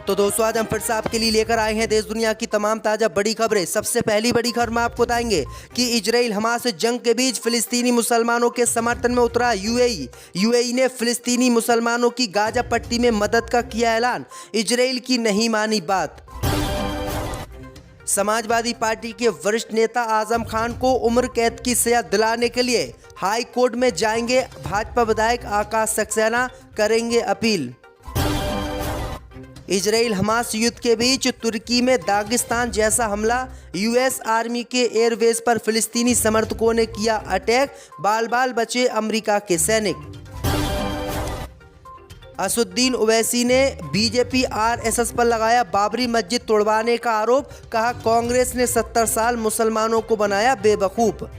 तो दोस्तों आज हम फिर से आपके लिए लेकर आए हैं देश दुनिया की तमाम ताज़ा बड़ी खबरें। सबसे पहली बड़ी खबर में आपको बताएंगे कि इजराइल हमास जंग के बीच फिलिस्तीनी मुसलमानों के समर्थन में उतरा यूएई ने फिलिस्तीनी मुसलमानों की गाजा पट्टी में मदद का किया ऐलान। इजराइल की नहीं मानी बात। समाजवादी पार्टी के वरिष्ठ नेता आजम खान को उम्र कैद की सजा दिलाने के लिए हाई कोर्ट में जाएंगे। भाजपा विधायक आकाश सक्सेना करेंगे अपील। इजराइल हमास युद्ध के बीच तुर्की में दागिस्तान जैसा हमला। यूएस आर्मी के एयरबेस पर फिलिस्तीनी समर्थकों ने किया अटैक। बाल बाल बचे अमेरिका के सैनिक। असुद्दीन ओवैसी ने बीजेपी आरएसएस पर लगाया बाबरी मस्जिद तोड़वाने का आरोप। कहा कांग्रेस ने 70 साल मुसलमानों को बनाया बेवकूफ।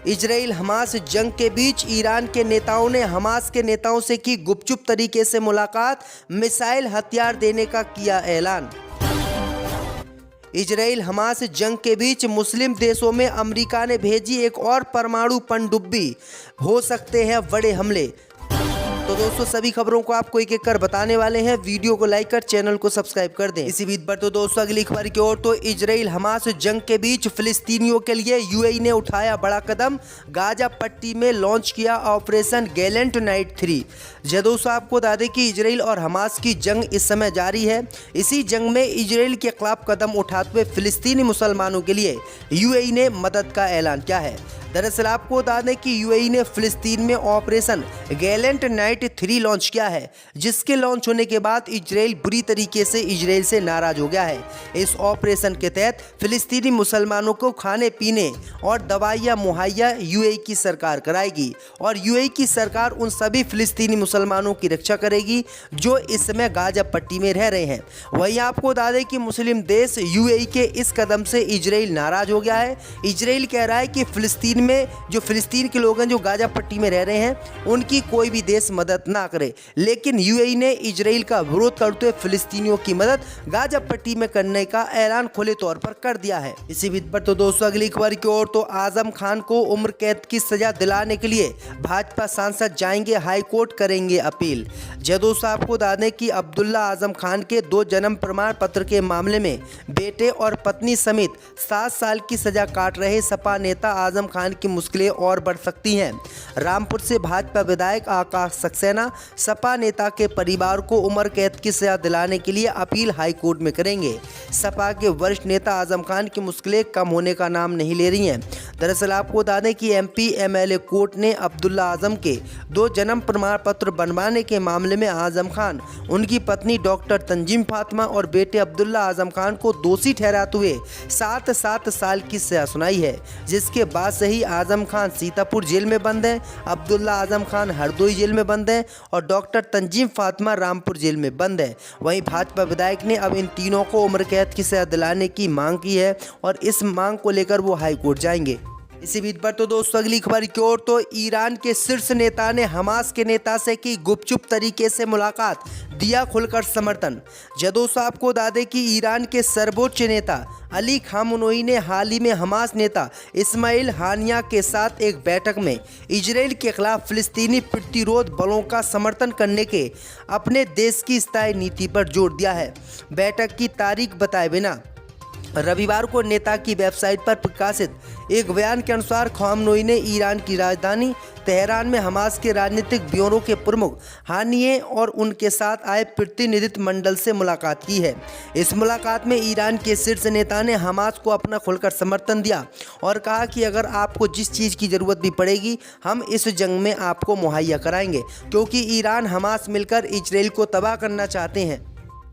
इजराइल हमास जंग के बीच ईरान के नेताओं ने हमास के नेताओं से की गुपचुप तरीके से मुलाकात। मिसाइल हथियार देने का किया ऐलान। इजराइल हमास जंग के बीच मुस्लिम देशों में अमेरिका ने भेजी एक और परमाणु पनडुब्बी। हो सकते हैं बड़े हमले। तो दोस्तों सभी खबरों को आपको एक एक कर बताने वाले हैं। वीडियो को लाइक कर चैनल को सब्सक्राइब कर दें। इसी बीच पर तो दोस्तों अगली खबर की ओर तो इजराइल हमास जंग के बीच फिलिस्तीनियों के लिए यूएई ने उठाया बड़ा कदम। गाजा पट्टी में लॉन्च किया ऑपरेशन गैलेंट नाइट 3। दोस्तों आपको बता दें कि इजराइल और हमास की जंग इस समय जारी है। इसी जंग में इजराइल के खिलाफ कदम उठाते हुए फिलिस्तीनी मुसलमानों के लिए यूएई ने मदद का ऐलान किया है। दरअसल आपको बता दें कि यूएई ने फिलिस्तीन में ऑपरेशन गैलेंट नाइट 3 लॉन्च किया है, जिसके लॉन्च होने के बाद इजराइल बुरी तरीके से इजराइल से नाराज हो गया है। इस ऑपरेशन के तहत फिलिस्तीनी मुसलमानों को खाने पीने और दवाइयां मुहैया यूएई की सरकार कराएगी और यूएई की सरकार उन सभी फिलिस्तीनी मुसलमानों की रक्षा करेगी जो इस समय गाजा पट्टी में रह रहे हैं। वहीं आपको बता दें कि मुस्लिम देश यूएई के इस कदम से इजराइल नाराज हो गया है। इजराइल कह रहा है कि फिलिस्तीन में जो फिलिस्तीन के लोग हैं जो गाजा पट्टी में रह रहे हैं उनकी कोई भी देश मदद ना करे, लेकिन यूएई ने इजराइल का विरोध करते हुए फिलिस्तीनियों की मदद गाजा पट्टी में करने का ऐलान खुले तौर पर कर दिया है। इसी बीच पर तो दोस्तों अगली खबर की ओर तो आजम खान को उम्र कैद की सजा दिलाने के लिए भाजपा सांसद जाएंगे हाई कोर्ट करेंगे अपील। दोस्तों आपको बता दें कि अब्दुल्ला आजम खान के 2 जन्म प्रमाण पत्र के मामले में बेटे और पत्नी समेत 7 साल की सजा काट रहे सपा नेता आजम खान की मुश्किलें और बढ़ सकती हैं। रामपुर से भाजपा विधायक आकाश सक्सेना सपा नेता के परिवार को उम्र कैद की सजा दिलाने के लिए अपील हाई कोर्ट में करेंगे। सपा के वरिष्ठ नेता आजम खान की मुश्किलें कम होने का नाम नहीं ले रही हैं। दरअसल आपको बता दें कि एमपी एमएलए कोर्ट ने अब्दुल्ला आजम के 2 जन्म प्रमाण पत्र बनवाने के मामले में आजम खान, उनकी पत्नी डॉक्टर तंजीम फातिमा और बेटे अब्दुल्ला आजम खान को दोषी ठहराते हुए 7 साल की सजा सुनाई है, जिसके बाद से ही आजम खान सीतापुर जेल में बंद है, अब्दुल्ला आजम खान हरदोई जेल में बंद है और डॉक्टर तंजीम फातिमा रामपुर जेल में बंद है। वहीं भाजपा विधायक ने अब इन तीनों को उम्र कैद की सजा दिलाने की मांग की है और इस मांग को लेकर वो हाई कोर्ट जाएंगे। इसी बीच पर तो दोस्तों अगली खबर की ओर तो ईरान के शीर्ष नेता ने हमास के नेता से की गुपचुप तरीके से मुलाकात, दिया खुलकर समर्थन। दोस्तों आपको बता दें कि ईरान के सर्वोच्च नेता अली खामनेई ने हाल ही में हमास नेता इस्माइल हानिया के साथ एक बैठक में इजराइल के खिलाफ फिलिस्तीनी प्रतिरोध बलों का समर्थन करने के अपने देश की स्थायी नीति पर जोर दिया है। बैठक की तारीख बताए बिना रविवार को नेता की वेबसाइट पर प्रकाशित एक बयान के अनुसार खामनेई ने ईरान की राजधानी तेहरान में हमास के राजनीतिक ब्यूरो के प्रमुख हानिये और उनके साथ आए प्रतिनिधित्व मंडल से मुलाकात की है। इस मुलाकात में ईरान के शीर्ष नेता ने हमास को अपना खुलकर समर्थन दिया और कहा कि अगर आपको जिस चीज़ की ज़रूरत भी पड़ेगी हम इस जंग में आपको मुहैया कराएंगे, क्योंकि ईरान हमास मिलकर इजराइल को तबाह करना चाहते हैं।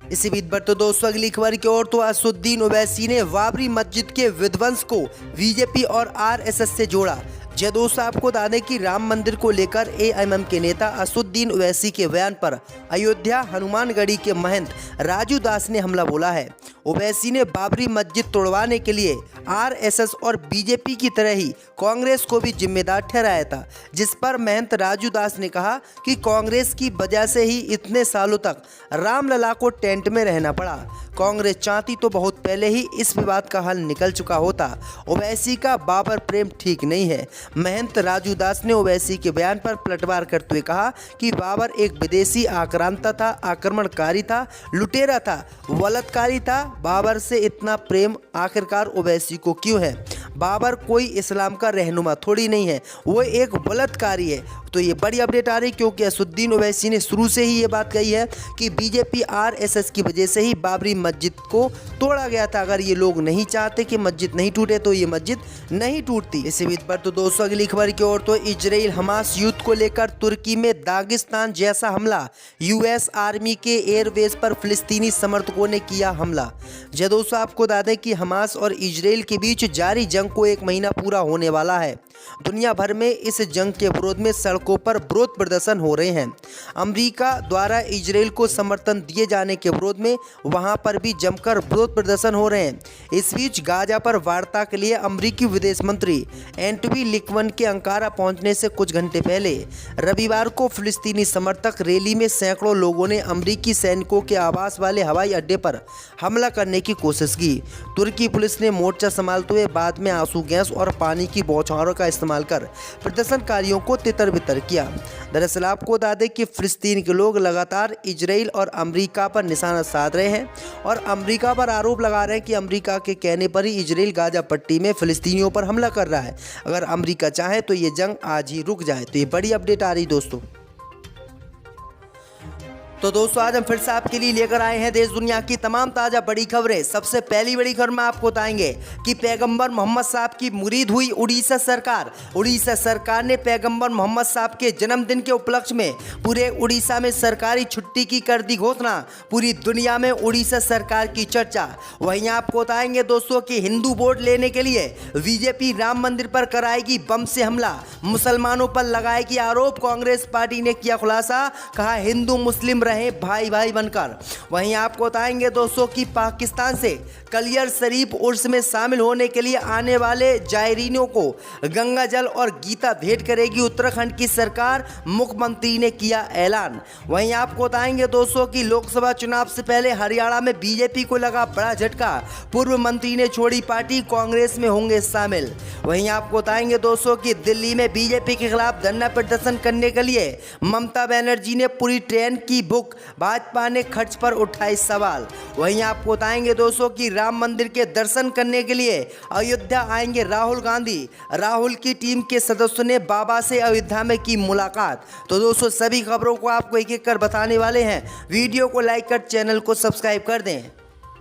इसी बीच पर तो दोस्तों अगली खबर की ओर तो असुद्दीन ओवैसी ने बाबरी मस्जिद के विध्वंस को बीजेपी और आरएसएस से जोड़ा। दोस्तों आपको बता दें कि राम मंदिर को लेकर एएमएम के नेता असुद्दीन ओवैसी के बयान पर अयोध्या हनुमानगढ़ी के महंत राजू दास ने हमला बोला है। ओवैसी ने बाबरी मस्जिद तोड़वाने के लिए आरएसएस और बीजेपी की तरह ही कांग्रेस को भी जिम्मेदार ठहराया था, जिस पर महंत राजू दास ने कहा कि कांग्रेस की वजह से ही इतने सालों तक रामलला को टेंट में रहना पड़ा। कांग्रेस चाहती तो बहुत पहले ही इस विवाद का हल निकल चुका होता। ओवैसी का बाबर प्रेम ठीक नहीं है। महंत राजू दास ने ओवैसी के बयान पर पलटवार करते हुए कहा कि बाबर एक विदेशी आक्रांता था, आक्रमणकारी था, लुटेरा था, बलात्कारी था। बाबर से इतना प्रेम आखिरकार ओवैसी को क्यों है? बाबर कोई इस्लाम का रहनुमा थोड़ी नहीं है, वो एक बलात्कारी है। तो ये बड़ी अपडेट आ रही क्योंकि असदुद्दीन ओवैसी ने शुरू से ही ये बात कही है कि बीजेपी आरएसएस की वजह से ही बाबरी मस्जिद को तोड़ा गया था। अगर ये लोग नहीं चाहते कि मस्जिद नहीं टूटे तो ये मस्जिद नहीं टूटती। इसी बीच पर तो दोस्तों अगली खबर की ओर, तो इजराइल हमास युद्ध को लेकर तुर्की में दागिस्तान जैसा हमला, यूएस आर्मी के एयरबेस पर फिलिस्तीनी समर्थकों ने किया हमला। जय दोस्तों, आपको बता दें कि हमास और इजराइल के बीच जारी जंग को 1 महीना पूरा होने वाला है। दुनिया भर में इस जंग के विरोध में सड़कों पर विरोध प्रदर्शन हो रहे हैं। अमेरिका द्वारा इजराइल को समर्थन दिए जाने के विरोध में वहां पर भी जमकर विरोध प्रदर्शन हो रहे हैं। इस बीच गाजा पर वार्ता के लिए अमेरिकी विदेश मंत्री एंटनी ब्लिंकन के अंकारा पहुंचने से कुछ घंटे पहले रविवार को फिलिस्तीनी समर्थक रैली में सैकड़ों लोगों ने अमेरिकी सैनिकों के आवास वाले हवाई अड्डे पर हमला करने की कोशिश की। तुर्की पुलिस ने मोर्चा संभालते हुए बाद में आंसू गैस और पानी की बौछारों का इस्तेमाल कर प्रदर्शनकारियों को तितर बितर किया। दरअसल आपको बता दें कि फिलिस्तीन के लोग लगातार इजराइल और अमेरिका पर निशाना साध रहे हैं और अमेरिका पर आरोप लगा रहे हैं कि अमेरिका के कहने पर ही इजराइल गाजा पट्टी में फिलिस्तीनियों पर हमला कर रहा है। अगर अमेरिका चाहे तो ये जंग आज ही रुक जाए। तो ये बड़ी अपडेट आ रही दोस्तों। तो दोस्तों आज हम फिर से आपके लिए लेकर आए हैं देश दुनिया की तमाम ताज़ा बड़ी खबरें। सबसे पहली बड़ी खबर में आपको बताएंगे कि पैगंबर मोहम्मद साहब की मुरीद हुई उड़ीसा सरकार। उड़ीसा सरकार ने पैगंबर मोहम्मद साहब के जन्मदिन के उपलक्ष्य में पूरे उड़ीसा में सरकारी छुट्टी की कर दी घोषणा। पूरी दुनिया में उड़ीसा सरकार की चर्चा। वहीं आपको बताएंगे दोस्तों कि हिंदू वोट लेने के लिए बीजेपी राम मंदिर पर कराएगी बम से हमला, मुसलमानों पर लगाएगी आरोप। कांग्रेस पार्टी ने किया खुलासा, कहा हिंदू मुस्लिम रहे भाई भाई बनकर। वहीं आपको बताएंगे दोस्तों कि पाकिस्तान से कलियर शरीफ उर्स में शामिल होने के लिए आने वाले जायरीनों को गंगा जल और गीता भेंट करेगी उत्तराखंड की सरकार, मुख्यमंत्री ने किया ऐलान। वहीं आपको बताएंगे दोस्तों कि लोकसभा चुनाव से पहले हरियाणा में बीजेपी को लगा बड़ा झटका, पूर्व मंत्री ने छोड़ी पार्टी, कांग्रेस में होंगे शामिल। वहीं आपको बताएंगे दोस्तों कि दिल्ली में बीजेपी के खिलाफ धरना प्रदर्शन करने के लिए ममता बनर्जी ने पूरी ट्रेन की बुक, भाजपा ने खर्च पर उठाए सवाल। वहीं आपको बताएंगे दोस्तों कि राम मंदिर के दर्शन करने के लिए अयोध्या आएंगे राहुल गांधी। राहुल की टीम के सदस्यों ने बाबा से अयोध्या में की मुलाकात। तो दोस्तों सभी खबरों को आपको एक एक कर बताने वाले हैं। वीडियो को लाइक कर चैनल को सब्सक्राइब कर दें।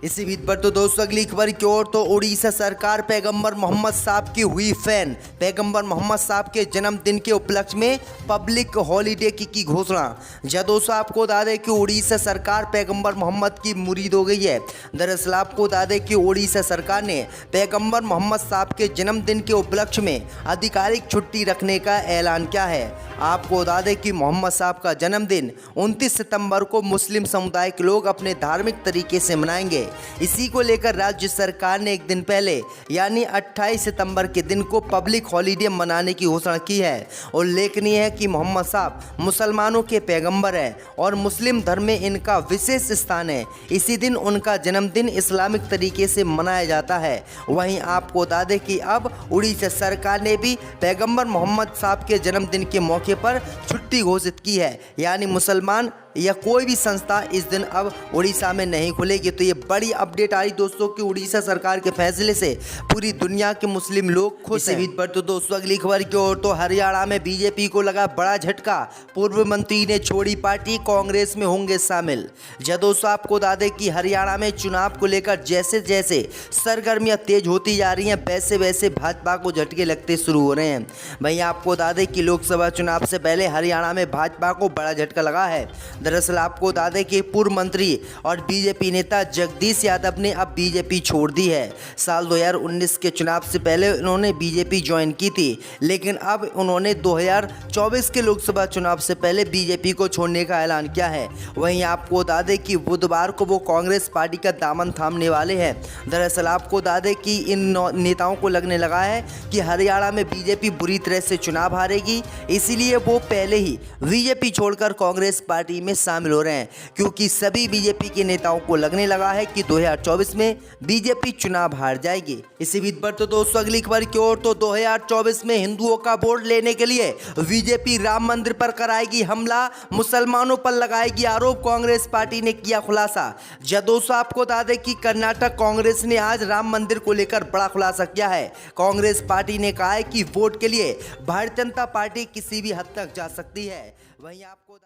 इसी बीच पर तो दोस्तों अगली खबर की ओर, तो उड़ीसा सरकार पैगंबर मोहम्मद साहब की हुई फैन। पैगंबर मोहम्मद साहब के जन्मदिन के उपलक्ष्य में पब्लिक हॉलीडे की घोषणा। जब दोस्तों आपको बता दें कि उड़ीसा सरकार पैगंबर मोहम्मद की मुरीद हो गई है। दरअसल आपको बता दें कि उड़ीसा सरकार ने पैगंबर मोहम्मद साहब के जन्मदिन के उपलक्ष्य में आधिकारिक छुट्टी रखने का ऐलान किया है। आपको बता दें कि मोहम्मद साहब का जन्मदिन 29 सितंबर को मुस्लिम समुदाय के लोग अपने धार्मिक तरीके से मनाएंगे। इसी को लेकर राज्य सरकार ने एक दिन पहले यानी 28 सितंबर के दिन को पब्लिक हॉलीडे मनाने की घोषणा की है। उल्लेखनीय है कि मोहम्मद साहब मुसलमानों के पैगंबर हैं और मुस्लिम धर्म में इनका विशेष स्थान है। इसी दिन उनका जन्मदिन इस्लामिक तरीके से मनाया जाता है। वहीं आपको बता दें कि अब उड़ीसा सरकार ने भी पैगंबर मोहम्मद साहब के जन्मदिन के मौके पर छुट्टी घोषित की है, यानी मुसलमान या कोई भी संस्था इस दिन अब उड़ीसा में नहीं खुलेगी। तो ये बड़ी अपडेट आई दोस्तों कि उड़ीसा सरकार के फैसले से पूरी दुनिया के मुस्लिम लोग खुश हैं। इसी बीच पर तो दोस्तों अगली खबर की ओर, तो हरियाणा में बीजेपी को लगा बड़ा झटका, पूर्व मंत्री ने छोड़ी पार्टी, कांग्रेस में होंगे शामिल। जब दोस्तों आपको बता दें कि हरियाणा में चुनाव को लेकर जैसे जैसे सरगर्मियां तेज होती जा रही हैं वैसे वैसे भाजपा को झटके लगते शुरू हो रहे हैं। वहीं आपको बता दें कि लोकसभा चुनाव से पहले हरियाणा में भाजपा को बड़ा झटका लगा है। दरअसल आपको बता दें कि पूर्व मंत्री और बीजेपी नेता जगदीश यादव ने अब बीजेपी छोड़ दी है। साल 2019 के चुनाव से पहले उन्होंने बीजेपी ज्वाइन की थी, लेकिन अब उन्होंने 2024 के लोकसभा चुनाव से पहले बीजेपी को छोड़ने का ऐलान किया है। वहीं आपको बता दें कि बुधवार को वो कांग्रेस पार्टी का दामन थामने वाले हैं। दरअसल आपको बता दें कि इन नेताओं को लगने लगा है कि हरियाणा में बीजेपी बुरी तरह से चुनाव हारेगी, इसीलिए वो पहले ही बीजेपी छोड़कर कांग्रेस पार्टी में शामिल हो रहे हैं, क्योंकि सभी बीजेपी के नेताओं को लगने लगा है कि 2024 में बीजेपी चुनाव हार जाएगी। इसी बीच पर तो दोस्तों अगली खबर की ओर, तो 2024 में हिंदुओं का वोट लेने के लिए बीजेपी राम मंदिर पर कराएगी हमला, मुसलमानों पर लगाएगी आरोप, कांग्रेस पार्टी ने किया खुलासा। जब दोस्तों आपको बता दें कि कर्नाटक कांग्रेस ने आज राम मंदिर को लेकर बड़ा खुलासा किया है। कांग्रेस पार्टी ने कहा है कि वोट के लिए भारतीय जनता पार्टी किसी भी हद तक जा सकती है। वहीं आपको